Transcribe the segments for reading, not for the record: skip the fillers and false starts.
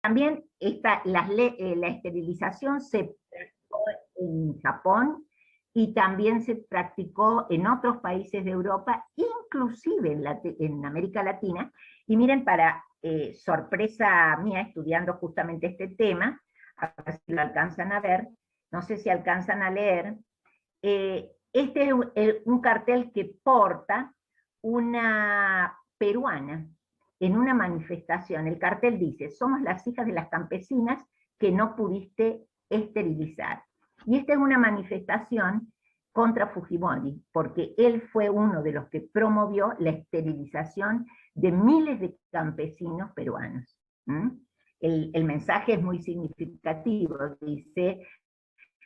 También la esterilización se practicó en Japón y también se practicó en otros países de Europa, inclusive en América Latina. Y miren, para sorpresa mía, estudiando justamente este tema, a ver si lo alcanzan a ver, no sé si alcanzan a leer, este es un cartel que porta una peruana en una manifestación. El cartel dice: somos las hijas de las campesinas que no pudiste esterilizar. Y esta es una manifestación contra Fujimori, porque él fue uno de los que promovió la esterilización de miles de campesinos peruanos. El mensaje es muy significativo, dice: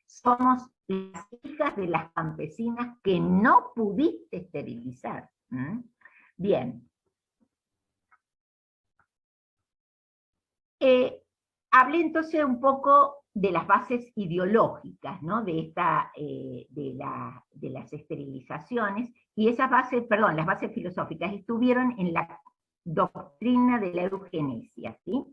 somos las hijas de las campesinas que no pudiste esterilizar. Bien. Hablé entonces un poco de las bases ideológicas, ¿no? de las esterilizaciones, y esas bases, perdón, las bases filosóficas estuvieron en la doctrina de la eugenesia, ¿sí?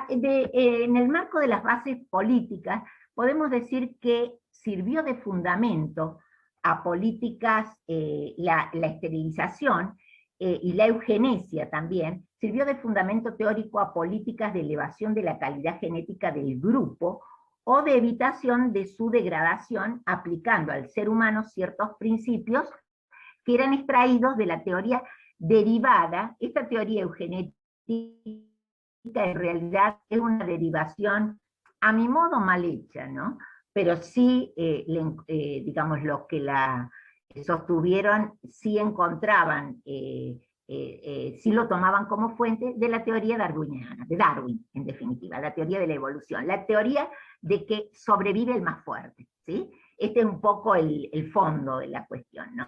En el marco de las bases políticas, podemos decir que sirvió de fundamento a políticas, la esterilización y la eugenesia también, sirvió de fundamento teórico a políticas de elevación de la calidad genética del grupo o de evitación de su degradación, aplicando al ser humano ciertos principios que eran extraídos de la teoría derivada. Esta teoría eugenética en realidad es una derivación, a mi modo, mal hecha, ¿no? Pero sí, digamos, los que la sostuvieron sí encontraban, sí lo tomaban como fuente de la teoría darwiniana, de Darwin, en definitiva, la teoría de la evolución, la teoría de que sobrevive el más fuerte, ¿sí? Este es un poco el fondo de la cuestión, ¿no?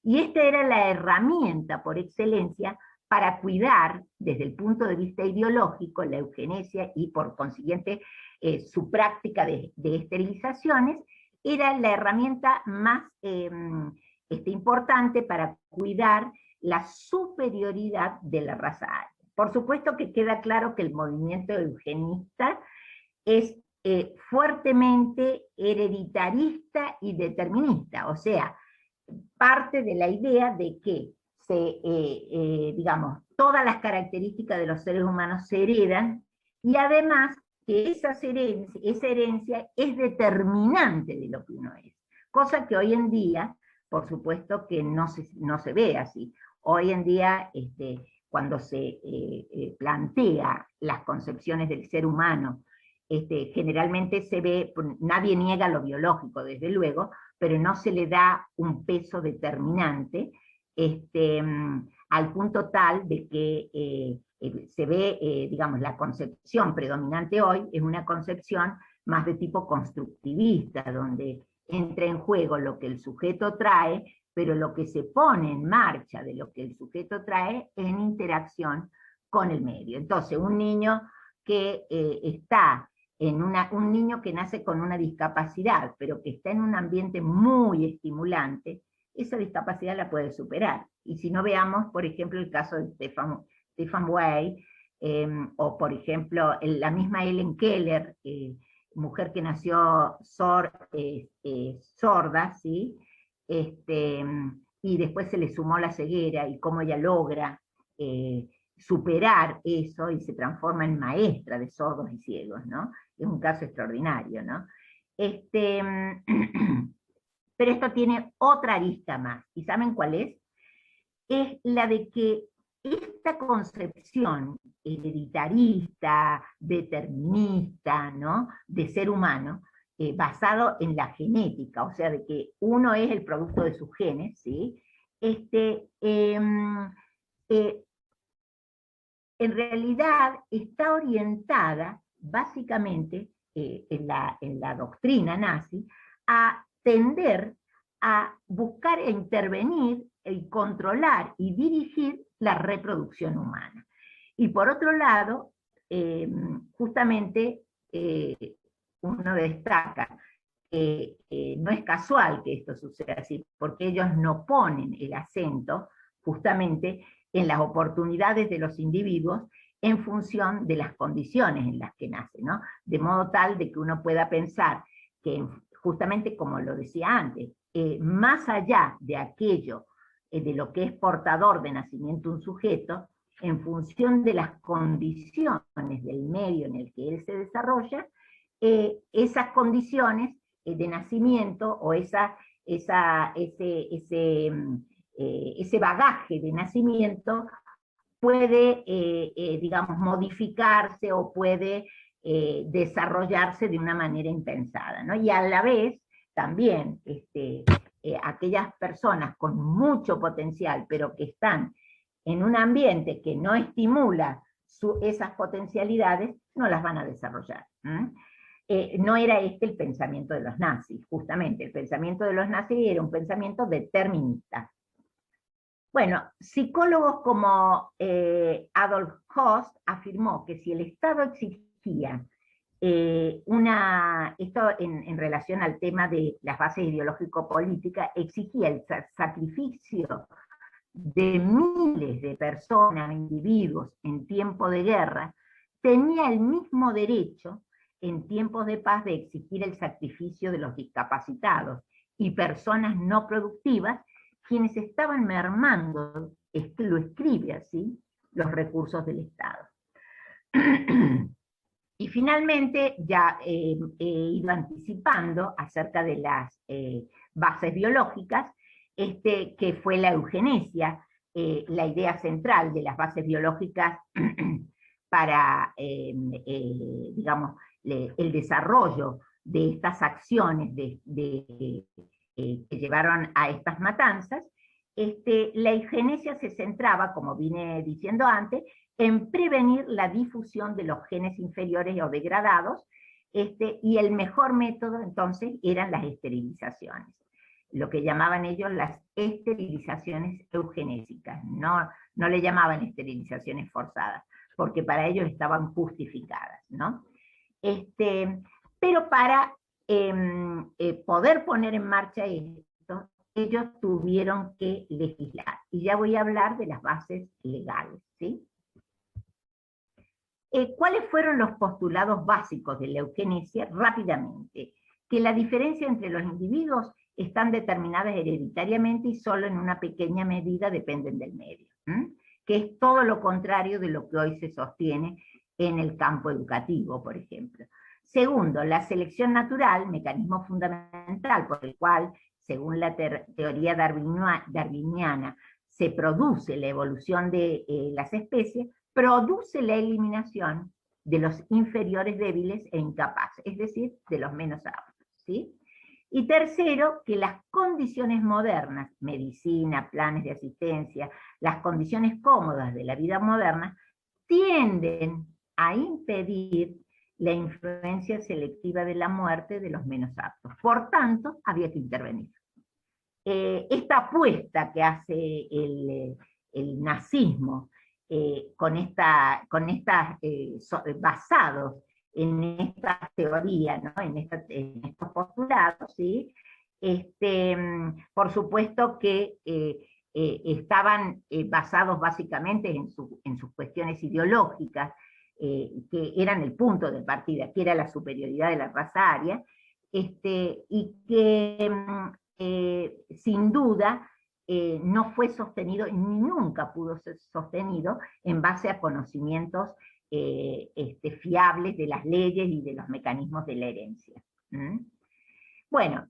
Y esta era la herramienta por excelencia para cuidar, desde el punto de vista ideológico, la eugenesia y por consiguiente su práctica de esterilizaciones, era la herramienta más importante para cuidar la superioridad de la raza aria. Por supuesto que queda claro que el movimiento eugenista es fuertemente hereditarista y determinista, o sea, parte de la idea de que digamos, todas las características de los seres humanos se heredan, y además que esa herencia es determinante de lo que uno es. Cosa que hoy en día, por supuesto que no se ve así. Hoy en día, cuando se plantea las concepciones del ser humano, generalmente se ve, nadie niega lo biológico, desde luego, pero no se le da un peso determinante, al punto tal de que se ve, digamos, la concepción predominante hoy es una concepción más de tipo constructivista, donde entra en juego lo que el sujeto trae, pero lo que se pone en marcha de lo que el sujeto trae en interacción con el medio. Entonces, un niño que un niño que nace con una discapacidad, pero que está en un ambiente muy estimulante, esa discapacidad la puede superar. Y si no, veamos, por ejemplo, el caso de Stefan Zweig, o por ejemplo, la misma Helen Keller, mujer que nació sorda, ¿sí? Y después se le sumó la ceguera, y cómo ella logra superar eso y se transforma en maestra de sordos y ciegos, ¿no? Es un caso extraordinario, ¿no? Pero esto tiene otra arista más, ¿y saben cuál es? Es la de que esta concepción hereditarista, determinista, ¿no? De ser humano, basado en la genética, o sea, de que uno es el producto de sus genes, ¿sí? En realidad está orientada básicamente en la doctrina nazi a tender a buscar e intervenir y controlar y dirigir la reproducción humana. Y por otro lado, justamente uno destaca que no es casual que esto suceda así, porque ellos no ponen el acento justamente en las oportunidades de los individuos en función de las condiciones en las que nace, ¿no? De modo tal de que uno pueda pensar que, justamente como lo decía antes, más allá de aquello, de lo que es portador de nacimiento un sujeto, en función de las condiciones del medio en el que él se desarrolla, esas condiciones de nacimiento o ese bagaje de nacimiento puede, digamos, modificarse o puede desarrollarse de una manera impensada, ¿no? Y a la vez, también, aquellas personas con mucho potencial, pero que están en un ambiente que no estimula esas potencialidades, no las van a desarrollar. No era este el pensamiento de los nazis, justamente. El pensamiento de los nazis era un pensamiento determinista. Bueno, psicólogos como Adolf Host afirmó que si el Estado exigía esto en relación al tema de las bases ideológico-políticas, exigía el sacrificio de miles de personas, individuos, en tiempo de guerra, tenía el mismo derecho en tiempos de paz de exigir el sacrificio de los discapacitados y personas no productivas, quienes estaban mermando, lo escribe así, los recursos del Estado. Y finalmente, ya he ido anticipando acerca de las bases biológicas, que fue la eugenesia, la idea central de las bases biológicas para, digamos, el desarrollo de estas acciones que llevaron a estas matanzas. La eugenesia se centraba, como vine diciendo antes, en prevenir la difusión de los genes inferiores o degradados, y el mejor método entonces eran las esterilizaciones, lo que llamaban ellos las esterilizaciones eugenésicas. No le llamaban esterilizaciones forzadas, porque para ellos estaban justificadas, ¿no? Pero para poder poner en marcha esto, ellos tuvieron que legislar. Y ya voy a hablar de las bases legales, ¿sí? ¿Cuáles fueron los postulados básicos de la eugenesia? Rápidamente, que la diferencia entre los individuos están determinadas hereditariamente y solo en una pequeña medida dependen del medio, que es todo lo contrario de lo que hoy se sostiene en el campo educativo, por ejemplo. Segundo, la selección natural, mecanismo fundamental por el cual, según la teoría darwiniana, se produce la evolución de las especies, produce la eliminación de los inferiores débiles e incapaces, es decir, de los menos aptos, ¿sí? Y tercero, que las condiciones modernas, medicina, planes de asistencia, las condiciones cómodas de la vida moderna, tienden a impedir la influencia selectiva de la muerte de los menos aptos. Por tanto, había que intervenir. Esta apuesta que hace el nazismo basados en esta teoría, ¿no? en estos postulados, ¿sí? Por supuesto que estaban basados básicamente en sus cuestiones ideológicas, que eran el punto de partida, que era la superioridad de la raza aria, y que sin duda no fue sostenido, ni nunca pudo ser sostenido en base a conocimientos fiables de las leyes y de los mecanismos de la herencia. Bueno,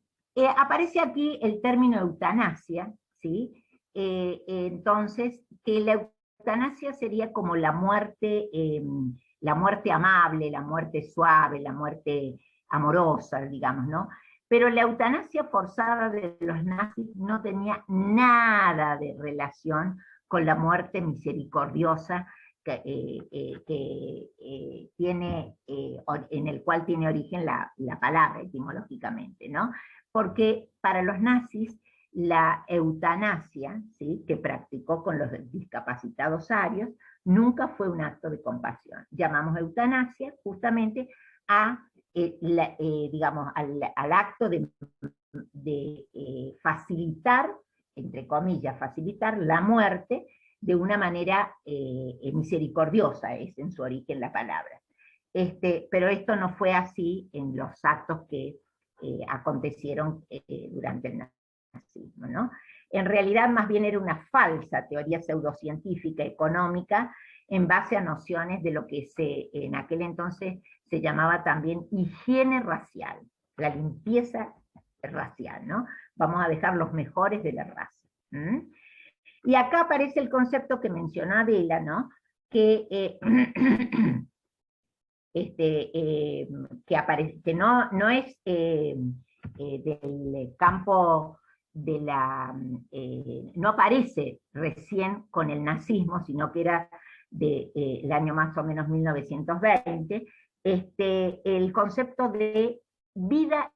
aparece aquí el término eutanasia, ¿sí? Entonces, que la eutanasia sería como la muerte amable, la muerte suave, la muerte amorosa, digamos, ¿no? Pero la eutanasia forzada de los nazis no tenía nada de relación con la muerte misericordiosa en el cual tiene origen la palabra etimológicamente, ¿no? Porque para los nazis la eutanasia, ¿sí?, que practicó con los discapacitados arios, nunca fue un acto de compasión. Llamamos eutanasia justamente digamos, al acto de facilitar, entre comillas, facilitar la muerte de una manera misericordiosa, es en su origen la palabra. Pero esto no fue así en los actos que acontecieron durante el nazismo, ¿no? En realidad más bien era una falsa teoría pseudocientífica económica en base a nociones de lo que en aquel entonces se llamaba también higiene racial, la limpieza racial, ¿no? Vamos a dejar los mejores de la raza. Y acá aparece el concepto que mencionó Adela, ¿no? Que que no es del campo de no aparece recién con el nazismo, sino que era del año más o menos 1920, el concepto de vida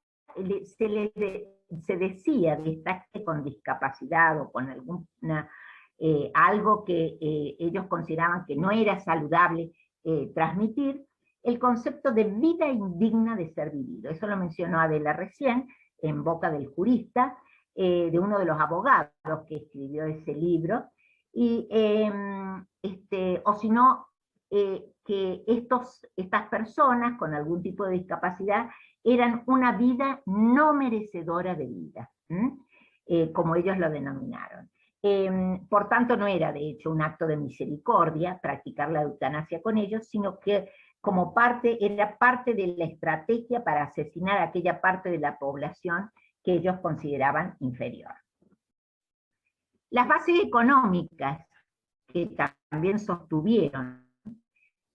se decía de esta gente con discapacidad o con algo que ellos consideraban que no era saludable transmitir, el concepto de vida indigna de ser vivido. Eso lo mencionó Adela recién, en boca del jurista, de uno de los abogados que escribió ese libro, y, o si no, que estas personas con algún tipo de discapacidad eran una vida no merecedora de vida, como ellos lo denominaron. Por tanto, no era de hecho un acto de misericordia practicar la eutanasia con ellos, sino que era parte de la estrategia para asesinar a aquella parte de la población que ellos consideraban inferior. Las bases económicas que también sostuvieron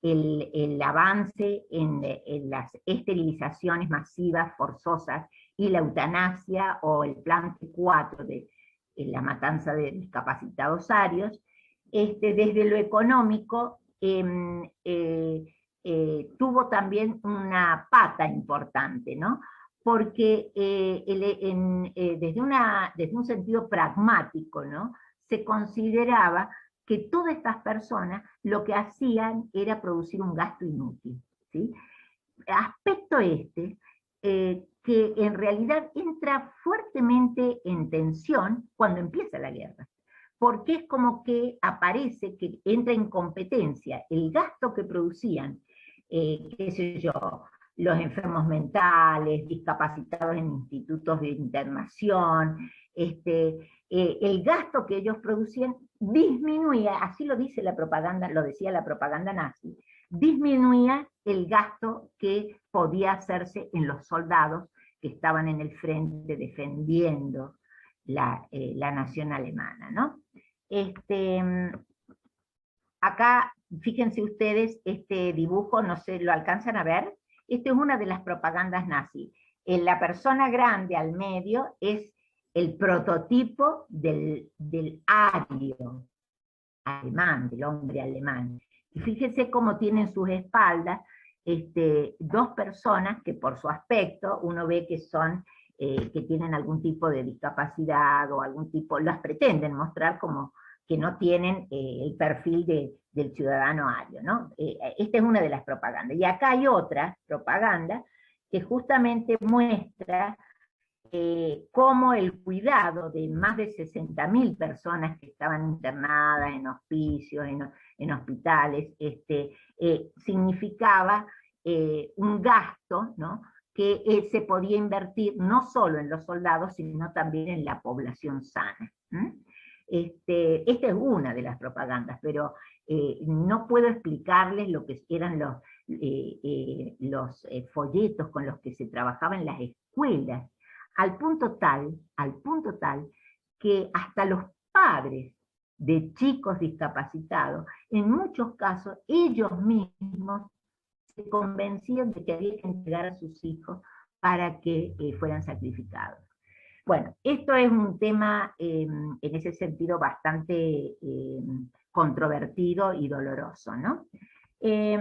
el avance en las esterilizaciones masivas, forzosas, y la eutanasia o el plan T4 de la matanza de discapacitados arios, desde lo económico tuvo también una pata importante, ¿no? Porque desde un sentido pragmático, ¿no? Se consideraba que todas estas personas lo que hacían era producir un gasto inútil, ¿sí? Aspecto que en realidad entra fuertemente en tensión cuando empieza la guerra, porque es como que aparece que entra en competencia el gasto que producían, qué sé yo, los enfermos mentales, discapacitados en institutos de internación, el gasto que ellos producían disminuía, así lo dice la propaganda, lo decía la propaganda nazi, disminuía el gasto que podía hacerse en los soldados que estaban en el frente defendiendo la nación alemana, ¿no? Acá, fíjense ustedes, este dibujo, no sé, ¿lo alcanzan a ver? Esta es una de las propagandas nazis. La persona grande al medio es el prototipo del ario alemán, del hombre alemán. Y fíjense cómo tienen sus espaldas dos personas que por su aspecto uno ve que son, que tienen algún tipo de discapacidad o algún tipo, las pretenden mostrar como que no tienen el perfil del ciudadano ario, ¿no? Esta es una de las propagandas. Y acá hay otra propaganda que justamente muestra cómo el cuidado de más de 60.000 personas que estaban internadas en hospicios, en hospitales, significaba un gasto, ¿no? Que se podía invertir no solo en los soldados, sino también en la población sana. Esta es una de las propagandas, pero no puedo explicarles lo que eran los folletos con los que se trabajaba en las escuelas, al punto tal que hasta los padres de chicos discapacitados, en muchos casos, ellos mismos se convencían de que había que entregar a sus hijos para que fueran sacrificados. Bueno, esto es un tema en ese sentido bastante controvertido y doloroso, ¿no? Y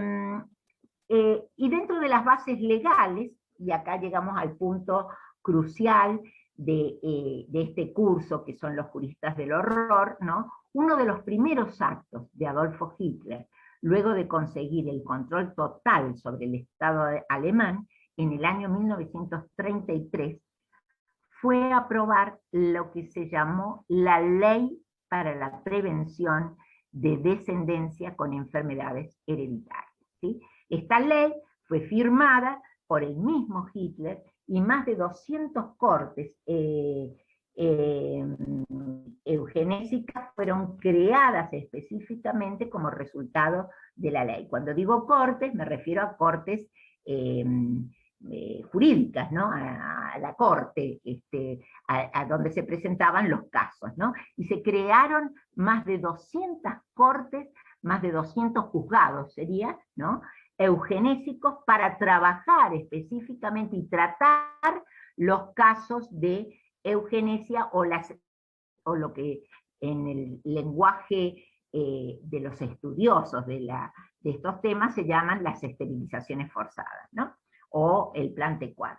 dentro de las bases legales, y acá llegamos al punto crucial de este curso, que son los juristas del horror, ¿no? Uno de los primeros actos de Adolfo Hitler, luego de conseguir el control total sobre el Estado alemán, en el año 1933, fue aprobar lo que se llamó la Ley para la Prevención de descendencia con enfermedades hereditarias, ¿sí? Esta ley fue firmada por el mismo Hitler y más de 200 cortes eugenésicas fueron creadas específicamente como resultado de la ley. Cuando digo cortes, me refiero a cortes jurídicas, ¿no? A la corte, a donde se presentaban los casos, ¿no? Y se crearon más de 200 cortes, más de 200 juzgados, sería, ¿no? Eugenésicos para trabajar específicamente y tratar los casos de eugenesia o lo que en el lenguaje de los estudiosos de estos temas se llaman las esterilizaciones forzadas, ¿no? O el plan T4.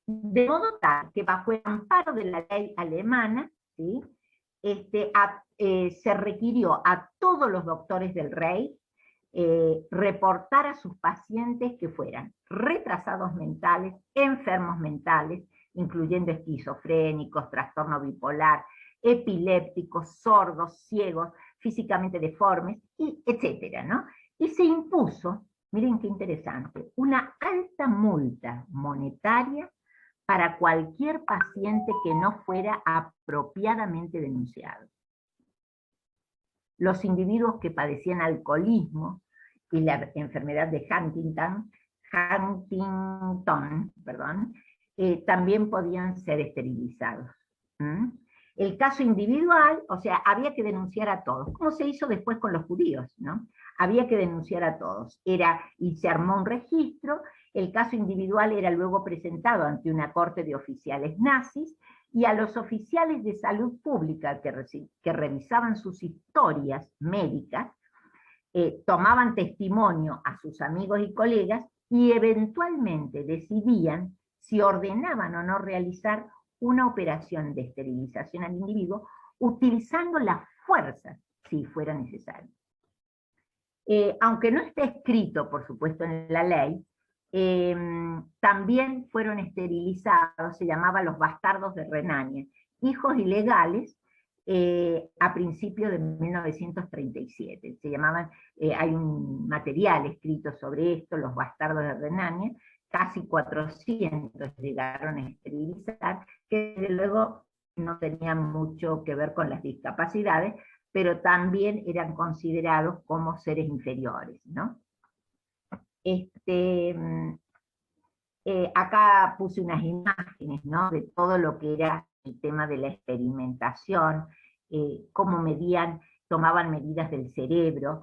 De modo tal que bajo el amparo de la ley alemana, ¿sí? Se requirió a todos los doctores del rey reportar a sus pacientes que fueran retrasados mentales, enfermos mentales, incluyendo esquizofrénicos, trastorno bipolar, epilépticos, sordos, ciegos, físicamente deformes, y etcétera, ¿no? Y se impuso, miren qué interesante, una alta multa monetaria para cualquier paciente que no fuera apropiadamente denunciado. Los individuos que padecían alcoholismo y la enfermedad de Huntington, también podían ser esterilizados. El caso individual, o sea, había que denunciar a todos, como se hizo después con los judíos, ¿no? Había que denunciar a todos, y se armó un registro. El caso individual era luego presentado ante una corte de oficiales nazis, y a los oficiales de salud pública que revisaban sus historias médicas, tomaban testimonio a sus amigos y colegas, y eventualmente decidían si ordenaban o no realizar una operación de esterilización al individuo, utilizando la fuerza si fuera necesario. Aunque no esté escrito, por supuesto, en la ley, también fueron esterilizados, se llamaban los bastardos de Renania, hijos ilegales, a principios de 1937. Se llamaban, hay un material escrito sobre esto, los bastardos de Renania, casi 400 llegaron a esterilizar, que desde luego no tenían mucho que ver con las discapacidades, pero también eran considerados como seres inferiores, ¿no? Acá puse unas imágenes, ¿no? De todo lo que era el tema de la experimentación, cómo tomaban medidas del cerebro,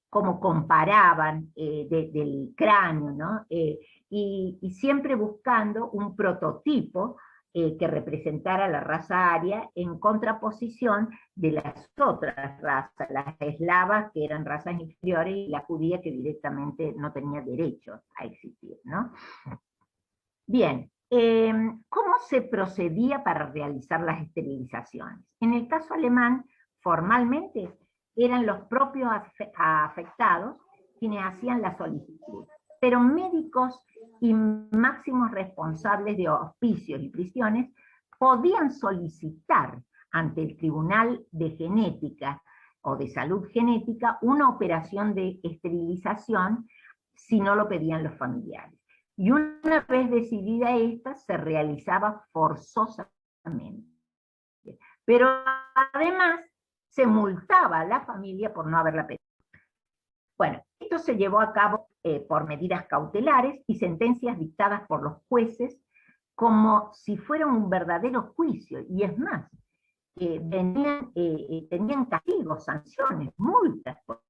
cómo comparaban del cráneo, ¿no? Y siempre buscando un prototipo que representara la raza aria en contraposición de las otras razas, las eslavas, que eran razas inferiores, y la judía, que directamente no tenía derecho a existir, ¿no? Bien, ¿cómo se procedía para realizar las esterilizaciones? En el caso alemán, formalmente, eran los propios afectados quienes hacían la solicitud, pero médicos y máximos responsables de hospicios y prisiones podían solicitar ante el Tribunal de Genética o de Salud Genética una operación de esterilización si no lo pedían los familiares. Y una vez decidida esta, se realizaba forzosamente. Pero además se multaba a la familia por no haberla pedido. Bueno, esto se llevó a cabo por medidas cautelares y sentencias dictadas por los jueces como si fuera un verdadero juicio, y es más, tenían castigos, sanciones, multas por